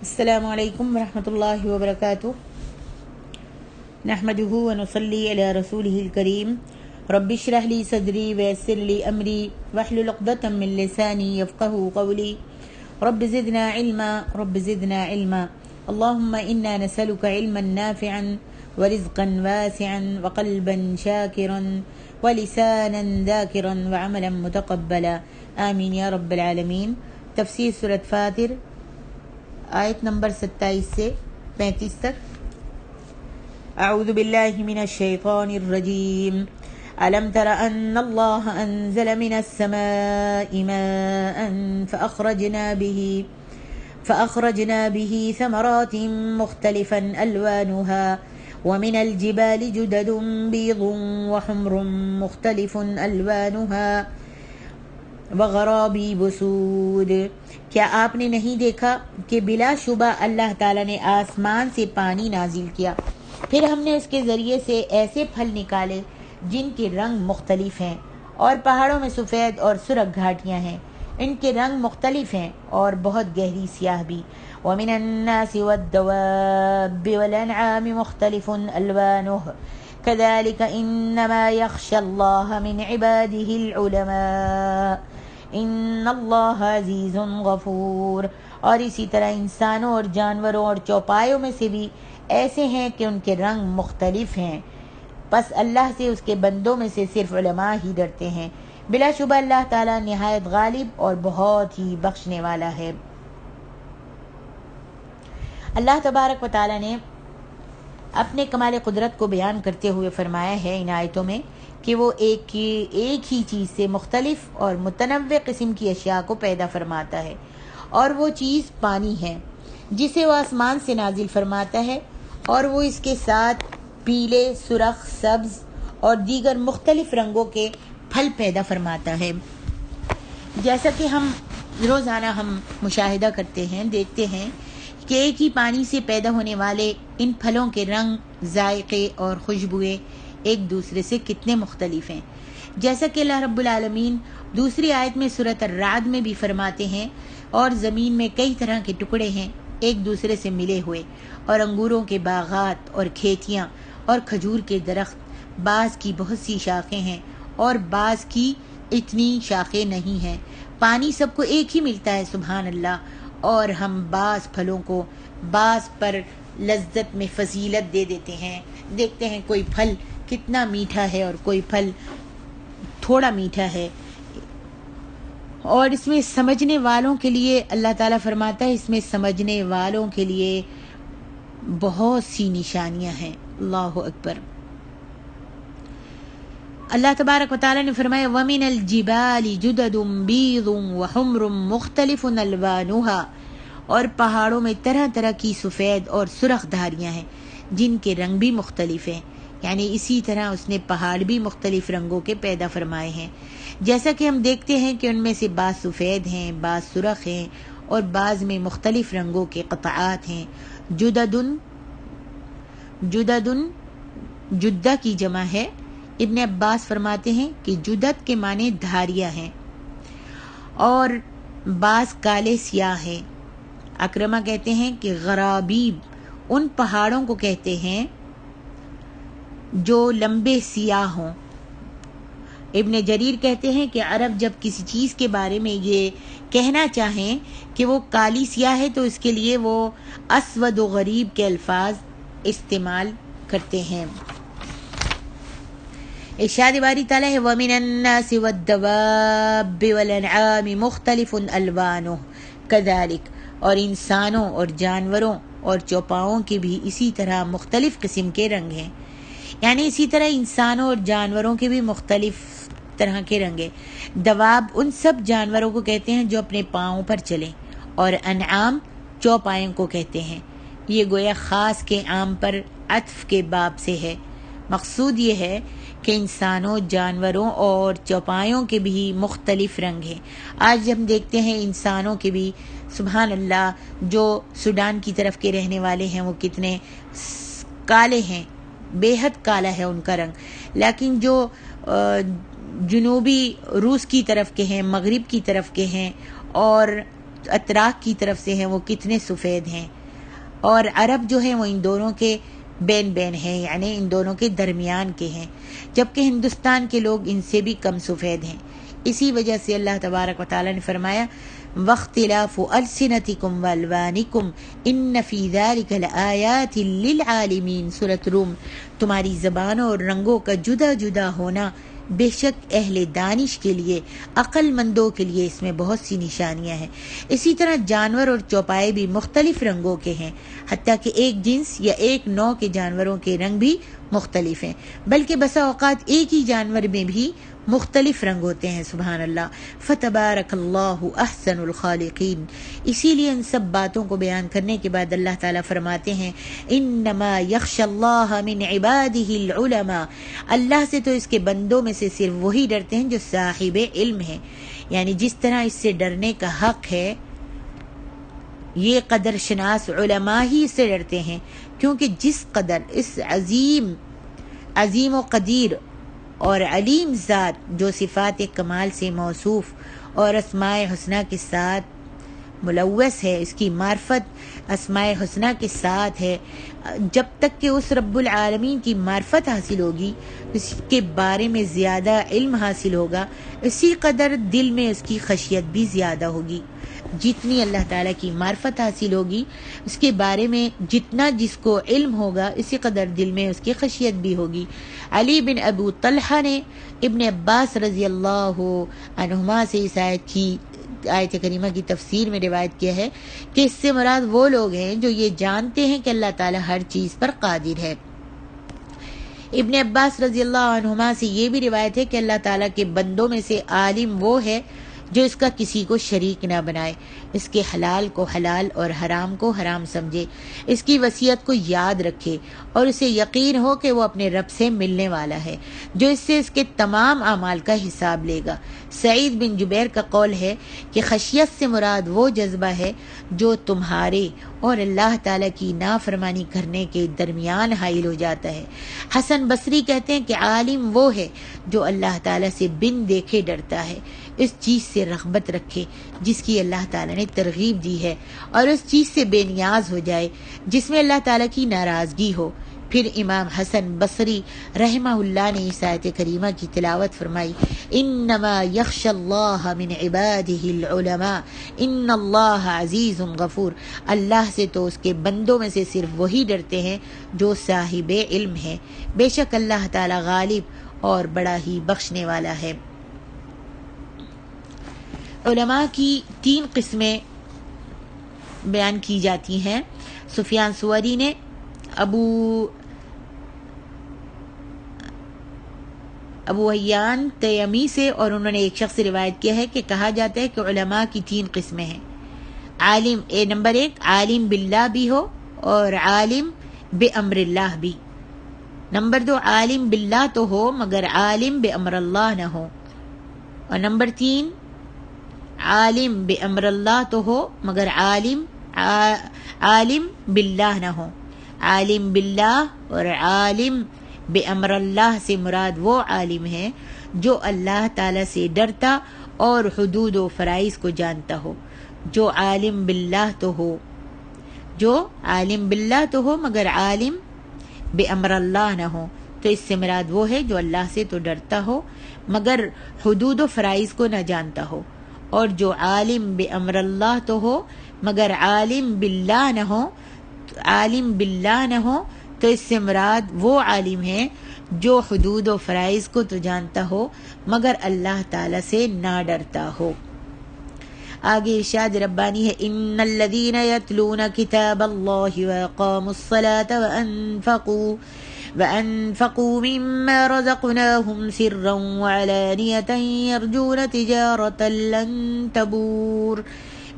السلام علیکم ورحمۃ اللہ وبرکاتہ نحمده ونصلی علی رسولہ الکریم رب اشرح لی صدری ویسر لی امری واحلل عقدۃ من لسانی یفقهوا قولی رب زدنا علما اللهم انا نسألك علما نافعا ورزقا واسعا وقلبا شاکرا ولسانا ذاکرا وعملا متقبلا آمین یا رب العالمین۔ تفسیر سورۃ فاطر، آیت نمبر 27 سے 35 تک۔ اعوذ باللہ من الشیطان الرجیم۔ ألم تر أن الله أنزل من السماء ماء فأخرجنا به ثمرات مختلفا ألوانها ومن الجبال جدد بيض وحمر مختلف ألوانها وغرابيب سود۔ کیا آپ نے نہیں دیکھا کہ بلا شبہ اللہ تعالیٰ نے آسمان سے پانی نازل کیا، پھر ہم نے اس کے ذریعے سے ایسے پھل نکالے جن کے رنگ مختلف ہیں، اور پہاڑوں میں سفید اور سرخ گھاٹیاں ہیں، ان کے رنگ مختلف ہیں اور بہت گہری سیاہ بھی۔ وَمِنَ النَّاسِ وَالدَّوَابِّ وَالْأَنْعَامِ مُخْتَلِفٌ أَلْوَانُهُ كَذَلِكَ إِنَّمَا يَخْشَى اللَّهَ مِنْ عِبَادِهِ الْعُلَمَاءُ إِنَّ اللَّهَ عَزِيزٌ غَفُورٌ۔ اور اسی طرح انسانوں اور جانوروں اور چوپایوں میں سے بھی ایسے ہیں کہ ان کے رنگ مختلف ہیں، پس اللہ سے اس کے بندوں میں سے صرف علماء ہی ڈرتے ہیں۔ بلا شبہ اللہ تعالیٰ نہایت غالب اور بہت ہی بخشنے والا ہے۔ اللہ تبارک و تعالیٰ نے اپنے کمال قدرت کو بیان کرتے ہوئے فرمایا ہے ان آیتوں میں کہ وہ ایک ہی چیز سے مختلف اور متنوع قسم کی اشیاء کو پیدا فرماتا ہے، اور وہ چیز پانی ہے جسے وہ آسمان سے نازل فرماتا ہے، اور وہ اس کے ساتھ پیلے، سرخ، سبز اور دیگر مختلف رنگوں کے پھل پیدا فرماتا ہے۔ جیسا کہ روزانہ ہم مشاہدہ کرتے ہیں، دیکھتے ہیں کہ ایک ہی پانی سے پیدا ہونے والے ان پھلوں کے رنگ، ذائقے اور خوشبوئیں ایک دوسرے سے کتنے مختلف ہیں۔ جیسا کہ اللہ رب العالمین دوسری آیت میں سورۃ الرعد میں بھی فرماتے ہیں، اور زمین میں کئی طرح کے ٹکڑے ہیں ایک دوسرے سے ملے ہوئے، اور انگوروں کے باغات اور کھیتیاں اور کھجور کے درخت، بعض کی بہت سی شاخیں ہیں اور بعض کی اتنی شاخیں نہیں ہیں۔ پانی سب کو ایک ہی ملتا ہے، سبحان اللہ، اور ہم بعض پھلوں کو بعض پر لذت میں فضیلت دے دیتے ہیں۔ دیکھتے ہیں کوئی پھل کتنا میٹھا ہے اور کوئی پھل تھوڑا میٹھا ہے، اور اس میں سمجھنے والوں کے لیے اللہ تعالیٰ فرماتا ہے، اس میں سمجھنے والوں کے لیے بہت سی نشانیاں ہیں۔ اللہ اکبر۔ اللہ تبارک و تعالیٰ نے فرمایا وَمِنَ الْجِبَالِ جُدَدٌ بِيضٌ وَحُمْرٌ مُخْتَلِفٌ أَلْوَانُهَا، اور پہاڑوں میں طرح طرح کی سفید اور سرخ دھاریاں ہیں جن کے رنگ بھی مختلف ہیں، یعنی اسی طرح اس نے پہاڑ بھی مختلف رنگوں کے پیدا فرمائے ہیں۔ جیسا کہ ہم دیکھتے ہیں کہ ان میں سے بعض سفید ہیں، بعض سرخ ہیں، اور بعض میں مختلف رنگوں کے قطعات ہیں۔ جددن جدہ کی جمع ہے۔ ابن عباس فرماتے ہیں کہ جدت کے معنی دھاریاں ہیں، اور بعض کالے سیاہ ہیں۔ اکرمہ کہتے ہیں کہ غرابیب ان پہاڑوں کو کہتے ہیں جو لمبے سیاہ ہوں۔ ابن جریر کہتے ہیں کہ عرب جب کسی چیز کے بارے میں یہ کہنا چاہیں کہ وہ کالی سیاہ ہے تو اس کے لیے وہ اسود و غریب کے الفاظ استعمال کرتے ہیں۔ ارشاد باری تعالیٰ ہے وَمِنَ النَّاسِ وَالدَّوَابِّ وَالْأَنْعَامِ مُخْتَلِفٌ أَلْوَانُهُ كَذَلِكَ، اور انسانوں اور جانوروں اور چوپاؤں کے بھی اسی طرح مختلف قسم کے رنگ ہیں، یعنی اسی طرح انسانوں اور جانوروں کے بھی مختلف طرح کے رنگ ہیں۔ دواب ان سب جانوروں کو کہتے ہیں جو اپنے پاؤں پر چلیں، اور انعام چوپایوں کو کہتے ہیں۔ یہ گویا خاص کے عام پر عطف کے باب سے ہے۔ مقصود یہ ہے کہ انسانوں، جانوروں اور چوپایوں کے بھی مختلف رنگ ہیں۔ آج ہم دیکھتے ہیں انسانوں کے بھی، سبحان اللہ، جو سوڈان کی طرف کے رہنے والے ہیں وہ کتنے کالے ہیں، بے حد کالا ہے ان کا رنگ، لیکن جو جنوبی روس کی طرف کے ہیں، مغرب کی طرف کے ہیں، اور اتراک کی طرف سے ہیں وہ کتنے سفید ہیں، اور عرب جو ہیں وہ ان دونوں کے بین بین ہیں، یعنی ان دونوں کے درمیان کے ہیں، جبکہ ہندوستان کے لوگ ان سے بھی کم سفید ہیں۔ اسی وجہ سے اللہ تبارک و تعالیٰ نے فرمایا وَاخْتِلَافُ أَلْسِنَتِكُمْ وَأَلْوَانِكُمْ إِنَّ فِي ذَلِكَ لَآيَاتٍ لِلْعَالِمِينَ۔ سورۃ روم۔ تمہاری زبانوں اور رنگوں کا جدا جدا ہونا بے شک اہل دانش کے لیے، عقل مندوں کے لیے اس میں بہت سی نشانیاں ہیں۔ اسی طرح جانور اور چوپائے بھی مختلف رنگوں کے ہیں، حتیٰ کہ ایک جنس یا ایک نوع کے جانوروں کے رنگ بھی مختلف ہیں، بلکہ بسا اوقات ایک ہی جانور میں بھی مختلف رنگ ہوتے ہیں۔ سبحان اللہ، فتبارک اللہ احسن الخالقین۔ اسی لیے ان سب باتوں کو بیان کرنے کے بعد اللہ تعالیٰ فرماتے ہیں انما یخشی اللہ من عبادہ العلماء، اللہ سے تو اس کے بندوں میں سے صرف وہی ڈرتے ہیں جو صاحب علم ہیں، یعنی جس طرح اس سے ڈرنے کا حق ہے یہ قدر شناس علماء ہی اس سے ڈرتے ہیں، کیونکہ جس قدر اس عظیم و قدیر اور علیم ذات جو صفات کمال سے موصوف اور اسماء حسنہ کے ساتھ ملوث ہے، اس کی معرفت اسماء حسنہ کے ساتھ ہے، جب تک کہ اس رب العالمین کی معرفت حاصل ہوگی، اس کے بارے میں زیادہ علم حاصل ہوگا، اسی قدر دل میں اس کی خشیت بھی زیادہ ہوگی۔ جتنی اللہ تعالیٰ کی معرفت حاصل ہوگی، اس کے بارے میں جتنا جس کو علم ہوگا، اسی قدر دل میں اس کی خشیت بھی ہوگی۔ علی بن ابو طلحہ نے ابن عباس رضی اللہ عنہما سے اس آیت کریمہ کی تفسیر میں روایت کیا ہے کہ اس سے مراد وہ لوگ ہیں جو یہ جانتے ہیں کہ اللہ تعالیٰ ہر چیز پر قادر ہے۔ ابن عباس رضی اللہ عنہما سے یہ بھی روایت ہے کہ اللہ تعالیٰ کے بندوں میں سے عالم وہ ہے جو اس کا کسی کو شریک نہ بنائے، اس کے حلال کو حلال اور حرام کو حرام سمجھے، اس کی وصیت کو یاد رکھے اور اسے یقین ہو کہ وہ اپنے رب سے ملنے والا ہے جو اس سے اس کے تمام اعمال کا حساب لے گا۔ سعید بن جبیر کا قول ہے کہ خشیت سے مراد وہ جذبہ ہے جو تمہارے اور اللہ تعالیٰ کی نافرمانی کرنے کے درمیان حائل ہو جاتا ہے۔ حسن بصری کہتے ہیں کہ عالم وہ ہے جو اللہ تعالیٰ سے بن دیکھے ڈرتا ہے، اس چیز سے رغبت رکھے جس کی اللہ تعالیٰ نے ترغیب دی ہے، اور اس چیز سے بے نیاز ہو جائے جس میں اللہ تعالیٰ کی ناراضگی ہو۔ پھر امام حسن بصری رحمہ اللہ نے اس آیت کریمہ کی تلاوت فرمائی انما یخشی اللہ من عبادہ العلماء ان اللہ عزیز غفور، اللہ سے تو اس کے بندوں میں سے صرف وہی ڈرتے ہیں جو صاحب علم ہیں، بے شک اللہ تعالیٰ غالب اور بڑا ہی بخشنے والا ہے۔ علماء کی 3 قسمیں بیان کی جاتی ہیں۔ سفیان ثوری نے ابو حیان تیمی سے اور انہوں نے ایک شخص سے روایت کیا ہے کہ کہا جاتا ہے کہ علماء کی 3 قسمیں ہیں۔ عالم نمبر 1 عالم باللہ بھی ہو اور عالم بامر اللہ بھی۔ نمبر 2 عالم باللہ تو ہو مگر عالم بامر اللہ نہ ہو، اور نمبر 3 عالم بامر اللہ تو ہو مگر عالم باللہ نہ ہو۔ عالم باللہ اور عالم بامر اللہ سے مراد وہ عالم ہے جو اللہ تعالیٰ سے ڈرتا اور حدود و فرائض کو جانتا ہو، جو عالم باللہ تو ہو مگر عالم بامر اللہ نہ ہو، تو اس سے مراد وہ ہے جو اللہ سے تو ڈرتا ہو مگر حدود و فرائض کو نہ جانتا ہو، اور جو عالم بامر اللہ تو ہو مگر عالم باللہ نہ ہو تو اس سے مراد وہ عالم ہے جو حدود و فرائض کو تو جانتا ہو مگر اللہ تعالیٰ سے نہ ڈرتا ہو۔ آگے ارشاد ربانی ہے ان الذین یتلون کتاب اللہ واقاموا الصلاة وانفقوا مما رزقناهم سرا وعلانیة یرجون تجارة لن تبور۔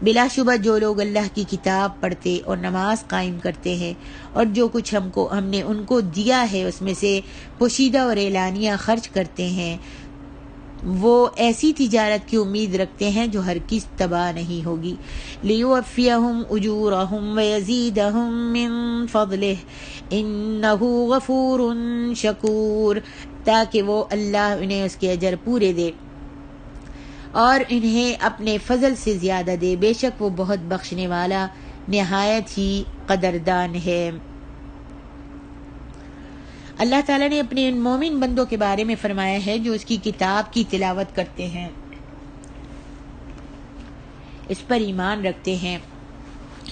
بلا شبہ جو لوگ اللہ کی کتاب پڑھتے اور نماز قائم کرتے ہیں اور جو کچھ ہم نے ان کو دیا ہے اس میں سے پوشیدہ اور اعلانیہ خرچ کرتے ہیں، وہ ایسی تجارت کی امید رکھتے ہیں جو ہرگز تباہ نہیں ہوگی۔ لیوفیہم اجورہم ویزیدہم من فضلہ انہ غفور شکور، تاکہ وہ اللہ انہیں اس کے اجر پورے دے اور انہیں اپنے فضل سے زیادہ دے، بے شک وہ بہت بخشنے والا نہایت ہی قدردان ہے۔ اللہ تعالیٰ نے اپنے ان مومن بندوں کے بارے میں فرمایا ہے جو اس کی کتاب کی تلاوت کرتے ہیں، اس پر ایمان رکھتے ہیں،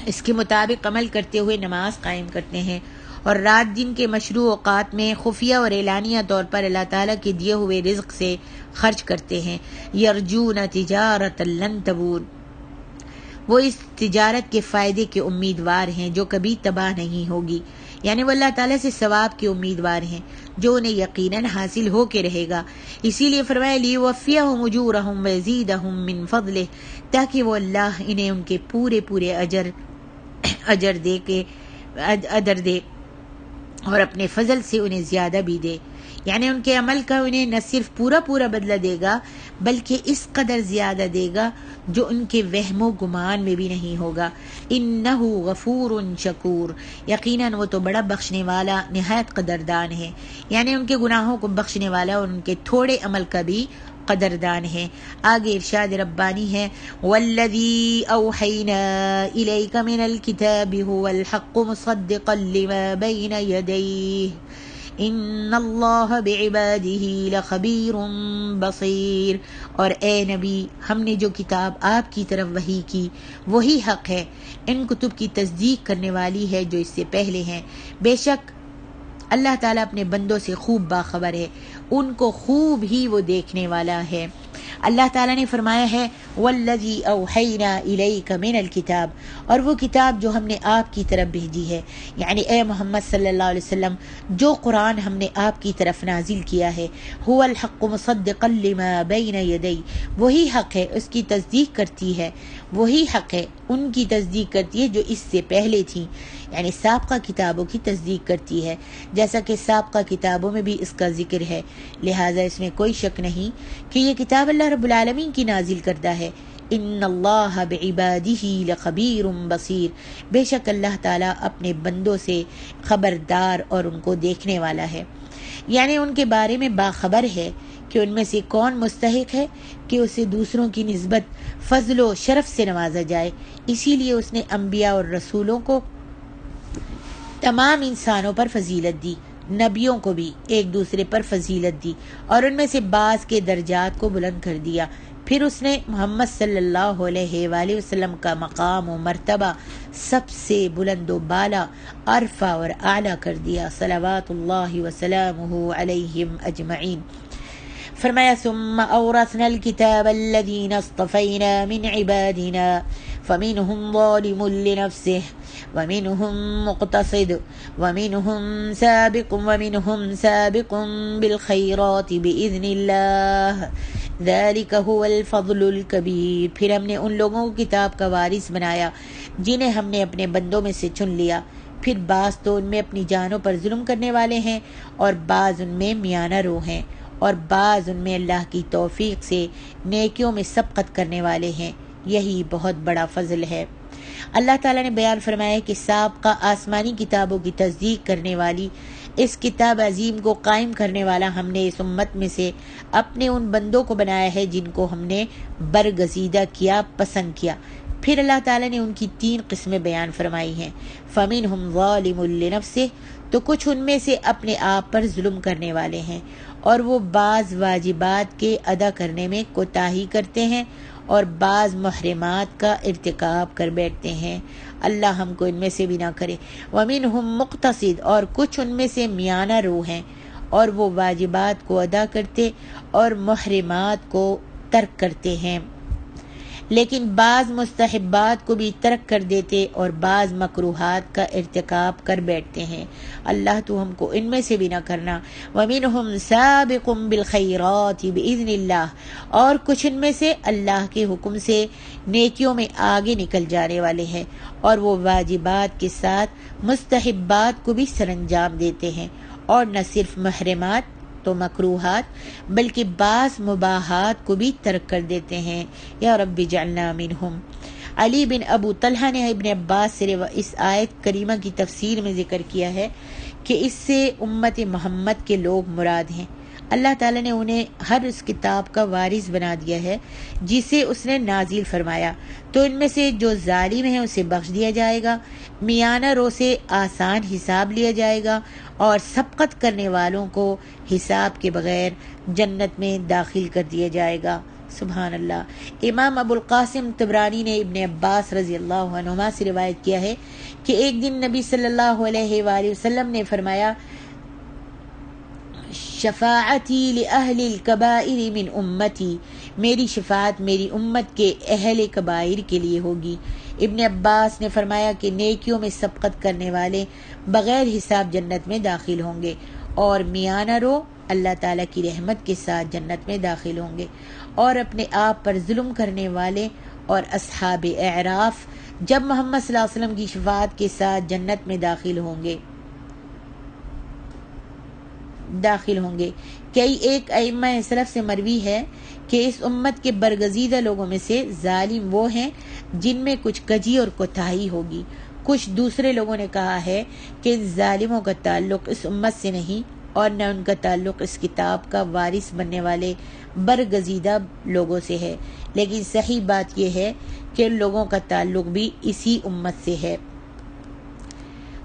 اس کے مطابق عمل کرتے ہوئے نماز قائم کرتے ہیں، اور رات دن کے مشروع اوقات میں خفیہ اور اعلانیہ طور پر اللہ تعالیٰ کے دیے ہوئے رزق سے خرچ کرتے ہیں۔ یرجون تجارت لن تبور، وہ اس تجارت کے فائدے کے امیدوار ہیں جو کبھی تباہ نہیں ہوگی، یعنی وہ اللہ تعالیٰ سے ثواب کے امیدوار ہیں جو انہیں یقیناً حاصل ہو کے رہے گا۔ اسی لیے فرمایا لیوفیہم اجورہم ویزیدہم من فضلہ، تاکہ وہ اللہ انہیں ان کے پورے اجر دے اور اپنے فضل سے انہیں زیادہ بھی دے، یعنی ان کے عمل کا انہیں نہ صرف پورا بدلہ دے گا بلکہ اس قدر زیادہ دے گا جو ان کے وہم و گمان میں بھی نہیں ہوگا۔ انہ غفور شکور، یقیناً وہ تو بڑا بخشنے والا نہایت قدردان ہے، یعنی ان کے گناہوں کو بخشنے والا اور ان کے تھوڑے عمل کا بھی قدردان ہے۔ آگے ارشاد ربانی ہے والذی اوحینا الیک من الکتاب هو الحق مصدقا لما بین یدیہ ان اللہ بعبادہ لخبیر بصیر، اور اے نبی ہم نے جو کتاب آپ کی طرف وحی کی وہی حق ہے، ان کتب کی تصدیق کرنے والی ہے جو اس سے پہلے ہیں، بے شک اللہ تعالیٰ اپنے بندوں سے خوب باخبر ہے، ان کو خوب ہی وہ دیکھنے والا ہے۔ اللہ تعالیٰ نے فرمایا ہے والذی اوحینا الیک من الکتاب، اور وہ کتاب جو ہم نے آپ کی طرف بھیجی ہے، یعنی اے محمد صلی اللہ علیہ وسلم جو قرآن ہم نے آپ کی طرف نازل کیا ہے، هو الحق مصدقا لما بین یدی، وہی حق ہے، اس کی تصدیق کرتی ہے، وہی حق ہے ان کی تصدیق کرتی ہے جو اس سے پہلے تھیں، یعنی سابقہ کتابوں کی تصدیق کرتی ہے، جیسا کہ سابقہ کتابوں میں بھی اس کا ذکر ہے، لہٰذا اس میں کوئی شک نہیں کہ یہ کتاب اللہ رب العالمین کی نازل کردہ ہے۔ ان اللہ بعبادہ لخبیر بصیر، بے شک اللہ تعالیٰ اپنے بندوں سے خبردار اور ان کو دیکھنے والا ہے، یعنی ان کے بارے میں باخبر ہے کہ ان میں سے کون مستحق ہے کہ اسے دوسروں کی نسبت فضل و شرف سے نوازا جائے، اسی لیے اس نے انبیاء اور رسولوں کو تمام انسانوں پر فضیلت دی، نبیوں کو بھی ایک دوسرے پر فضیلت دی اور ان میں سے بعض کے درجات کو بلند کر دیا، پھر اس نے محمد صلی اللہ علیہ وآلہ وسلم کا مقام و مرتبہ سب سے بلند و بالا، عرفہ اور اعلیٰ کر دیا، صلوات اللہ وسلامہ علیہم اجمعین۔ فرمایا ثم اورثنا الكتاب الذین اصطفینا من عبادنا فمنهم ظالم لنفسه ومنهم مقتصد ومنهم سابق بالخيرات بإذن الله ذلك هو الفضل الكبير، پھر ہم نے ان لوگوں کو کتاب کا وارث بنایا جنہیں ہم نے اپنے بندوں میں سے چن لیا، پھر بعض تو ان میں اپنی جانوں پر ظلم کرنے والے ہیں اور بعض ان میں میانہ رو ہیں اور بعض ان میں اللہ کی توفیق سے نیکیوں میں سبقت کرنے والے ہیں، یہی بہت بڑا فضل ہے۔ اللہ تعالیٰ نے بیان فرمایا ہے کہ سابقہ آسمانی کتابوں کی تصدیق کرنے والی اس کتاب عظیم کو قائم کرنے والا ہم نے اس امت میں سے اپنے ان بندوں کو بنایا ہے جن کو ہم نے برگزیدہ کیا، پسند کیا۔ پھر اللہ تعالیٰ نے ان کی 3 قسمیں بیان فرمائی ہیں، فَمِنْهُمْ ظَالِمٌ لِنَفْسِهِ، تو کچھ ان میں سے اپنے آپ پر ظلم کرنے والے ہیں اور وہ بعض واجبات کے ادا کرنے میں کوتاہی کرتے ہیں اور بعض محرمات کا ارتکاب کر بیٹھتے ہیں، اللہ ہم کو ان میں سے بھی نہ کرے۔ وَمِنْهُمْ مُقْتَصِد، اور کچھ ان میں سے میانہ رو ہیں اور وہ واجبات کو ادا کرتے اور محرمات کو ترک کرتے ہیں، لیکن بعض مستحبات کو بھی ترک کر دیتے اور بعض مکروہات کا ارتکاب کر بیٹھتے ہیں، اللہ تو ہم کو ان میں سے بھی نہ کرنا۔ وَمِنْهُمْ سَابِقٌ بِالْخَيْرَاتِ بِإِذْنِ اللَّهِ، اور کچھ ان میں سے اللہ کے حکم سے نیکیوں میں آگے نکل جانے والے ہیں اور وہ واجبات کے ساتھ مستحبات کو بھی سر انجام دیتے ہیں، اور نہ صرف محرمات تو مکروہات بلکہ بعض مباحات کو بھی ترک کر دیتے ہیں، یا رب اجعلنا منہم۔ علی بن ابو طلحہ نے ابن عباس سے اس آیت کریمہ کی تفسیر میں ذکر کیا ہے کہ اس سے امت محمد کے لوگ مراد ہیں۔ اللہ تعالیٰ نے انہیں ہر اس کتاب کا وارث بنا دیا ہے جسے اس نے نازل فرمایا، تو ان میں سے جو ظالم ہے اسے بخش دیا جائے گا، میانہ رو سے آسان حساب لیا جائے گا، اور سبقت کرنے والوں کو حساب کے بغیر جنت میں داخل کر دیا جائے گا۔ سبحان اللہ۔ امام ابو القاسم طبرانی نے ابن عباس رضی اللہ عنہما سے روایت کیا ہے کہ ایک دن نبی صلی اللہ علیہ وآلہ وسلم نے فرمایا، شفاعتی لأہل الکبائر من امتی، میری شفاعت میری امت کے اہل کبائر کے لیے ہوگی۔ ابن عباس نے فرمایا کہ نیکیوں میں سبقت کرنے والے بغیر حساب جنت میں داخل ہوں گے، اور میانہ رو اللہ تعالیٰ کی رحمت کے ساتھ جنت میں داخل ہوں گے، اور اپنے آپ پر ظلم کرنے والے اور اصحاب اعراف جب محمد صلی اللہ علیہ وسلم کی شفاعت کے ساتھ جنت میں داخل ہوں گے۔ کئی ایک ائمہ سلف سے مروی ہے کہ اس امت کے برگزیدہ لوگوں میں سے ظالم وہ ہیں جن میں کچھ کجی اور کوتاہی ہوگی۔ کچھ دوسرے لوگوں نے کہا ہے کہ ان ظالموں کا تعلق اس امت سے نہیں، اور نہ ان کا تعلق اس کتاب کا وارث بننے والے برگزیدہ لوگوں سے ہے، لیکن صحیح بات یہ ہے کہ ان لوگوں کا تعلق بھی اسی امت سے ہے۔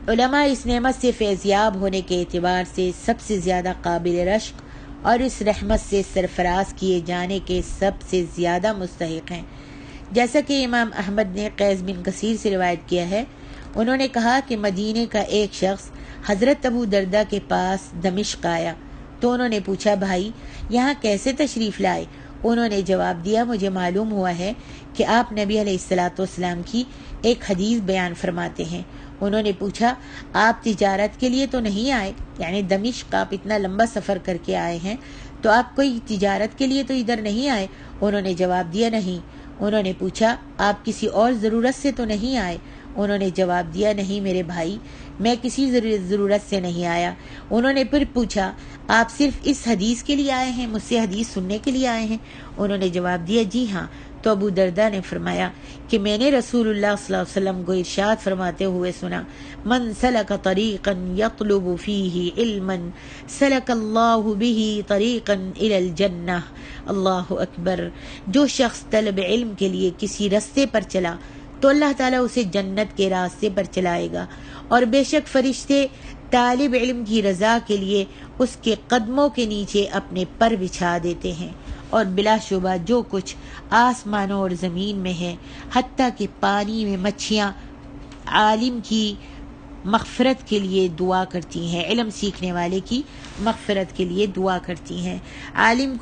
علماء اس نعمت سے فیضیاب ہونے کے اعتبار سے سب سے زیادہ قابل رشک اور اس رحمت سے سرفراز کیے جانے کے سب سے زیادہ مستحق ہیں۔ جیسا کہ امام احمد نے قیس بن کثیر سے روایت کیا ہے، انہوں نے کہا کہ مدینے کا ایک شخص حضرت ابو دردہ کے پاس دمشق آیا، تو انہوں نے پوچھا، بھائی یہاں کیسے تشریف لائے؟ انہوں نے جواب دیا، مجھے معلوم ہوا ہے کہ آپ نبی علیہ الصلاۃ والسلام کی ایک حدیث بیان فرماتے ہیں۔ انہوں نے پوچھا، آپ تجارت کے لیے تو نہیں آئے؟ یعنی دمشق آپ اتنا لمبا سفر کر کے آئے ہیں، تو آپ کوئی تجارت کے لیے تو ادھر نہیں آئے؟ انہوں نے جواب دیا، نہیں۔ انہوں نے پوچھا، آپ کسی اور ضرورت سے تو نہیں آئے؟ انہوں نے جواب دیا، نہیں میرے بھائی، میں کسی ضرورت سے نہیں آیا۔ انہوں نے پھر پوچھا، آپ صرف اس حدیث کے لیے آئے ہیں، مجھ سے حدیث سننے کے لیے آئے ہیں؟ انہوں نے جواب دیا، جی ہاں۔ تو ابو دردہ نے فرمایا کہ میں نے رسول اللہ صلی اللہ علیہ وسلم کو ارشاد فرماتے ہوئے سنا، من سلک طریقا یطلب فیہ علما سلک اللہ بہ طریقا الی الجنہ۔ اللہ اکبر۔ جو شخص طلب علم کے لیے کسی راستے پر چلا تو اللہ تعالیٰ اسے جنت کے راستے پر چلائے گا، اور بے شک فرشتے طالب علم کی رضا کے لیے اس کے قدموں کے نیچے اپنے پر بچھا دیتے ہیں، اور بلا شبہ جو کچھ آسمانوں اور زمین میں ہے، حتیٰ کہ پانی میں مچھیاں، عالم کی مغفرت کے لیے دعا کرتی ہیں، علم سیکھنے والے کی مغفرت کے لیے دعا کرتی ہیں، عالم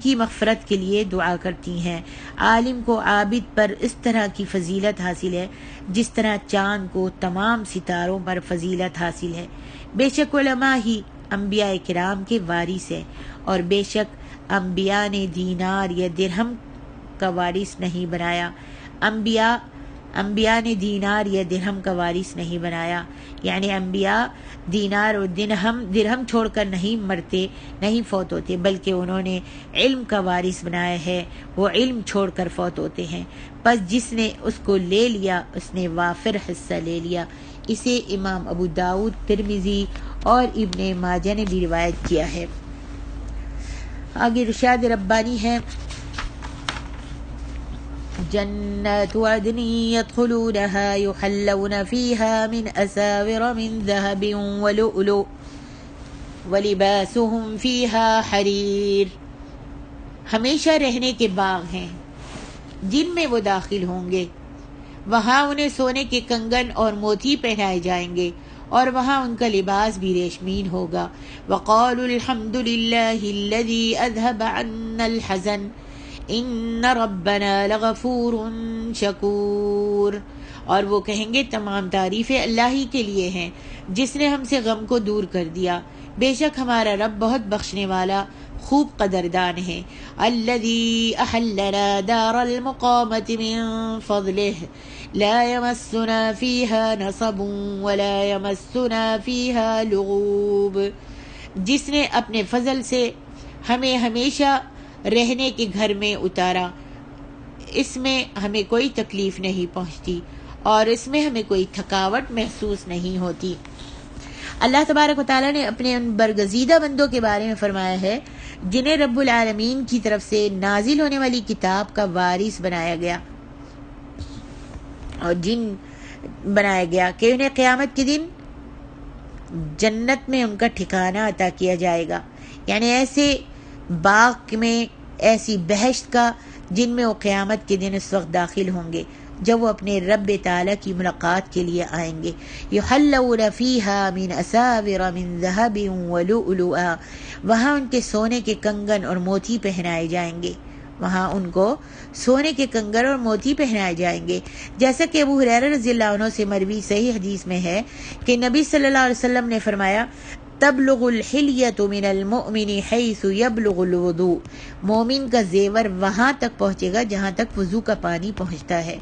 کی مغفرت کے لیے دعا کرتی ہیں۔ عالم کو عابد پر اس طرح کی فضیلت حاصل ہے جس طرح چاند کو تمام ستاروں پر فضیلت حاصل ہے۔ بے شک علماء ہی انبیاء کرام کے وارث ہیں، اور بے شک انبیاء نے دینار یا درہم کا وارث نہیں بنایا۔ انبیاء نے دینار یا درہم کا وارث نہیں بنایا، یعنی انبیاء دینار اور درہم چھوڑ کر نہیں مرتے، نہیں فوت ہوتے، بلکہ انہوں نے علم کا وارث بنایا ہے، وہ علم چھوڑ کر فوت ہوتے ہیں۔ پس جس نے اس کو لے لیا اس نے وافر حصہ لے لیا۔ اسے امام ابو داؤد، ترمذی اور ابن ماجہ نے بھی روایت کیا ہے۔ آگے ارشاد ربانی ہے، جنات عدن يدخلونها يحلون فيها من أساور من ذهب ولؤلؤ ولباسهم فيها حرير۔ ہمیشہ رہنے کے باغ ہیں جن میں وہ داخل ہوں گے، وہاں انہیں سونے کے کنگن اور موتی پہنائے جائیں گے، اور وہاں ان کا لباس بھی ریشمین ہوگا۔ وقالوا الحمد لله الذي أذهب عنا الحزن ان ربنا لغفور شکور۔ اور وہ کہیں گے، تمام تعریفیں اللہ ہی کے لیے ہیں جس نے ہم سے غم کو دور کر دیا، بے شک ہمارا رب بہت بخشنے والا خوب قدردان ہے۔ الذی احلنا دار المقامۃ من فضلہ لا یمسنا فیہا نصب ولا یمسنا فیہا لغوب۔ جس نے اپنے فضل سے ہمیں ہمیشہ رہنے کے گھر میں اتارا، اس میں ہمیں کوئی تکلیف نہیں پہنچتی اور اس میں ہمیں کوئی تھکاوٹ محسوس نہیں ہوتی۔ اللہ تبارک و تعالیٰ نے اپنے ان برگزیدہ بندوں کے بارے میں فرمایا ہے جنہیں رب العالمین کی طرف سے نازل ہونے والی کتاب کا وارث بنایا گیا اور جن بنایا گیا کہ انہیں قیامت کے دن جنت میں ان کا ٹھکانہ عطا کیا جائے گا، یعنی ایسے باغ میں، ایسی بہشت کا جن میں وہ قیامت کے دن اس وقت داخل ہوں گے جب وہ اپنے رب تعالیٰ کی ملاقات کے لیے آئیں گے۔ یحلون فیہا من اساور من ذہب ولؤلؤا، وہاں ان کے سونے کے کنگن اور موتی پہنائے جائیں گے، وہاں ان کو سونے کے کنگن اور موتی پہنائے جائیں گے، جیسا کہ ابو ہریرہ رضی اللہ عنہ سے مروی صحیح حدیث میں ہے کہ نبی صلی اللہ علیہ وسلم نے فرمایا تبلغ الحلیۃ من المؤمن حیث یبلغ الوضوء، مومن کا زیور وہاں تک پہنچے گا جہاں تک وضو کا پانی پہنچتا ہے۔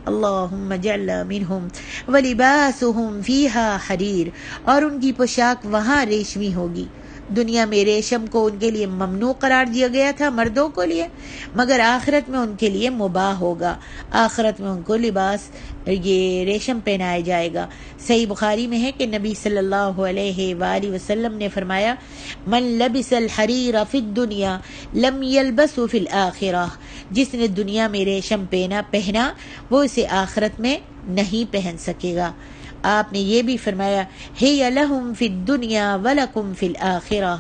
اللہم اجعلنا منہم ولباسہم فیہا حریر، اور ان کی پوشاک وہاں ریشمی ہوگی۔ دنیا میں ریشم کو ان کے لیے ممنوع قرار دیا گیا تھا مردوں کو لیے، مگر آخرت میں ان کے لیے مباح ہوگا، آخرت میں ان کو لباس یہ ریشم پہنایا جائے گا۔ صحیح بخاری میں ہے کہ نبی صلی اللہ علیہ وآلہ وسلم نے فرمایا من لبس الحریر فی الدنیا لم یلبس فی الآخرہ، جس نے دنیا میں ریشم پہنا وہ اسے آخرت میں نہیں پہن سکے گا۔ آپ نے یہ بھی فرمایا ہی لہم فی الدنیا ولکم فی الآخرہ،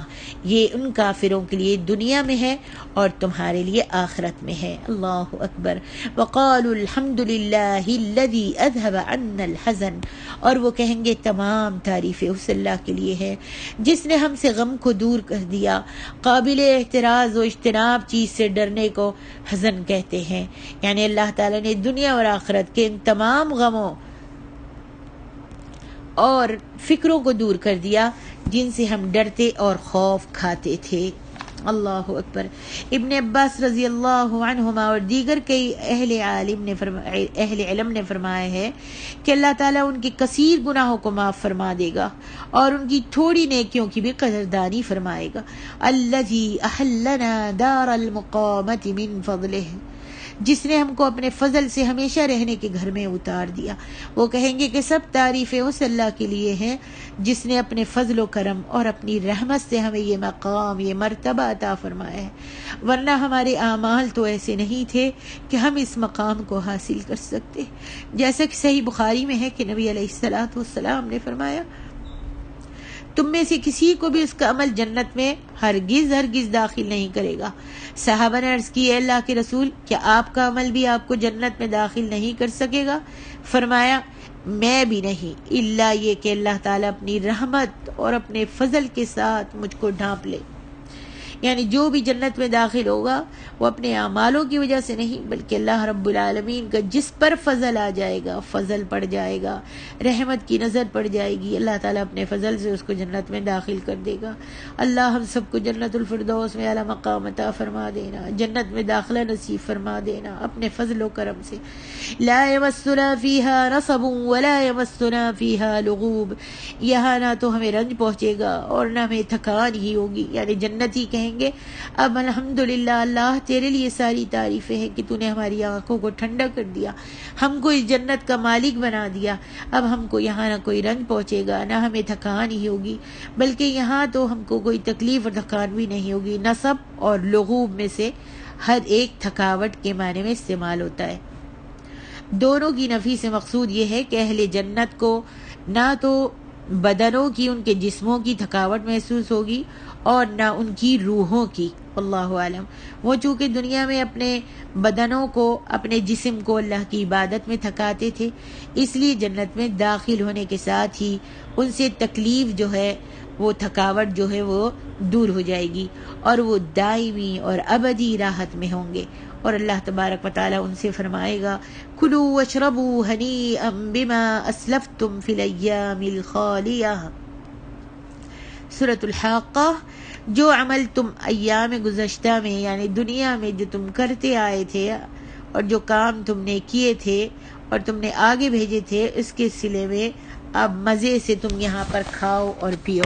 یہ ان کافروں کے لیے دنیا میں ہے اور تمہارے لیے آخرت میں ہے۔ اللہ اکبر۔ وقالوا الحمد للہ الذی اذهب عنا الحزن، اور وہ کہیں گے تمام تعریفیں اس اللہ کے لیے ہے جس نے ہم سے غم کو دور کر دیا۔ قابل احتراز و اجتناب چیز سے ڈرنے کو حزن کہتے ہیں، یعنی اللہ تعالیٰ نے دنیا اور آخرت کے ان تمام غموں اور فکروں کو دور کر دیا جن سے ہم ڈرتے اور خوف کھاتے تھے۔ اللہ اکبر۔ ابن عباس رضی اللہ عنہما اور دیگر کئی اہل علم نے فرمایا ہے کہ اللہ تعالیٰ ان کے کثیر گناہوں کو معاف فرما دے گا اور ان کی تھوڑی نیکیوں کی بھی قدردانی فرمائے گا۔ الذی احلنا دار المقامۃ من فضلہ، جس نے ہم کو اپنے فضل سے ہمیشہ رہنے کے گھر میں اتار دیا۔ وہ کہیں گے کہ سب تعریفیں اس اللہ کے لیے ہیں جس نے اپنے فضل و کرم اور اپنی رحمت سے ہمیں یہ مقام، یہ مرتبہ عطا فرمایا ہے، ورنہ ہمارے اعمال تو ایسے نہیں تھے کہ ہم اس مقام کو حاصل کر سکتے۔ جیسا کہ صحیح بخاری میں ہے کہ نبی علیہ الصلوۃ والسلام نے فرمایا تم میں سے کسی کو بھی اس کا عمل جنت میں ہرگز داخل نہیں کرے گا۔ صحابہ نے عرض کی اے اللہ کے رسول، کیا آپ کا عمل بھی آپ کو جنت میں داخل نہیں کر سکے گا؟ فرمایا میں بھی نہیں، الا یہ کہ اللہ تعالیٰ اپنی رحمت اور اپنے فضل کے ساتھ مجھ کو ڈھانپ لے۔ یعنی جو بھی جنت میں داخل ہوگا وہ اپنے اعمالوں کی وجہ سے نہیں بلکہ اللہ رب العالمین کا جس پر فضل آ جائے گا، فضل پڑ جائے گا، رحمت کی نظر پڑ جائے گی، اللہ تعالیٰ اپنے فضل سے اس کو جنت میں داخل کر دے گا۔ اللہ ہم سب کو جنت الفردوس میں اعلیٰ مقام عطا فرما دینا، جنت میں داخلہ نصیب فرما دینا اپنے فضل و کرم سے۔ لا یمسنا فیہا نصب ولا یمسنا فیہا لغوب، یہاں نہ تو ہمیں رنج پہنچے گا اور نہ ہمیں تھکان ہی ہوگی، یعنی جنتی کہیں گے اب الحمدللہ اللہ تیرے لیے ساری تعریفیں ہیں کہ تو نے ہماری آنکھوں کو ٹھنڈا کر دیا، ہم کو اس جنت کا مالک بنا دیا، اب ہم کو یہاں نہ کوئی رنج پہنچے گا نہ ہمیں تھکان ہی ہوگی، بلکہ یہاں تو ہم کو کوئی تکلیف اور تھکان بھی نہیں ہوگی۔ نصب اور لغوب میں سے ہر ایک تھکاوٹ کے معنی میں استعمال ہوتا ہے۔ دونوں کی نفی سے مقصود یہ ہے کہ اہل جنت کو نہ تو بدنوں کی، ان کے جسموں کی تھکاوٹ محسوس ہوگی اور نہ ان کی روحوں کی۔ اللہ عالم، وہ چونکہ دنیا میں اپنے بدنوں کو، اپنے جسم کو اللہ کی عبادت میں تھکاتے تھے، اس لیے جنت میں داخل ہونے کے ساتھ ہی ان سے تکلیف جو ہے، وہ تھکاوٹ جو ہے وہ دور ہو جائے گی اور وہ دائمی اور ابدی راحت میں ہوں گے۔ اور اللہ تبارک و تعالیٰ ان سے فرمائے گا کلوا واشربوا ہنیئا بما اسلفتم فی الایام الخالیہ۔ سورۃ الحاقہ۔ جو عمل تم ایام گزشتہ میں یعنی دنیا میں جو تم کرتے آئے تھے اور جو کام تم نے کیے تھے اور تم نے آگے بھیجے تھے، اس کے صلے میں اب مزے سے تم یہاں پر کھاؤ اور پیو۔